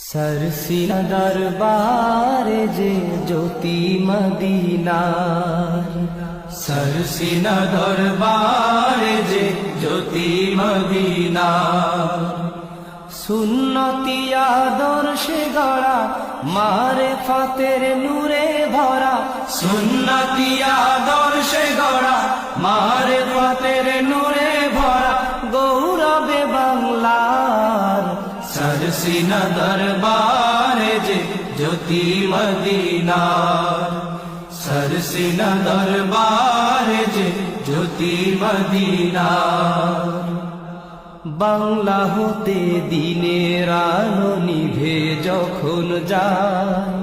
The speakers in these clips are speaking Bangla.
सरसीना दरबारे जे ज्योति मदीनार, सरसीना दरबारे जे ज्योति मदीनार। सुन्नती आदर्शे गड़ा मारे फातेर नूरे भरा, सुन्नती आदर्शे गड़ा मारे फातेर नूरे भरा। गौरवे बांगलार सरसीना दरबारे जे ज्योति मदीनार, सरसीना दरबारे जे ज्योति मदीनार। বাংলা হতে দিনের আলো নিভে যখন যায়,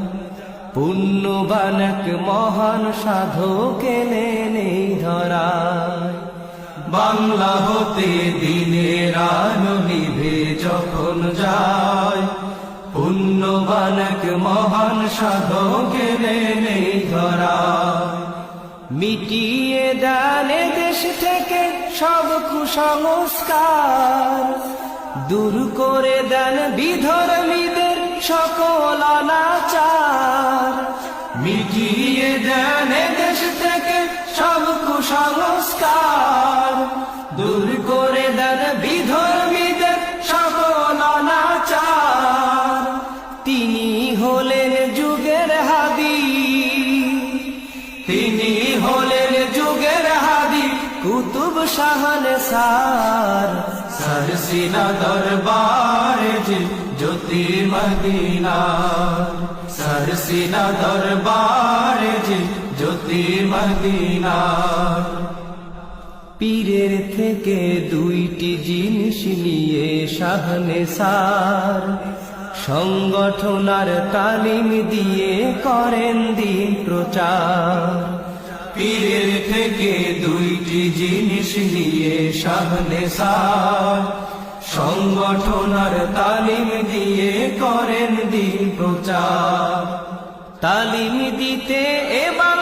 পুণ্যবান এক মহান সাধক এলেন এই ধরায়। বাংলা হতে দিনের আলো নিভে যখন যায়, পুণ্যবান এক মহান সাধক এলেন এই ধরায়। মিটিয়ে দেন দেশ থেকে সব কুসংস্কার, দূর করে দেন বিধর্মীদের সকল অনাচার। মিটিয়ে দেন দেশ থেকে সব কুসংস্কার, দূর করে দেন বিধর্মীদের সকল অনাচার। তিনি হলেন যুগের হাদি, তিনি হলেন যুগের হাদি, কুতুব শাহনসার। सरसीना दरबारे जे ज्योति मदीनार, सरसीना दरबारे जे ज्योति मदीनार। পীরের থেকে দুইটি জিনিস নিয়ে শাহনসার, সংগঠন আর তালিম দিয়ে করেন দিন প্রচার। পীরের থেকে দুইটি জিনিস নিয়ে শাহনসার, সংগঠন আর তালিম দিয়ে করেন দিন প্রচার। তালিম দিতে এবার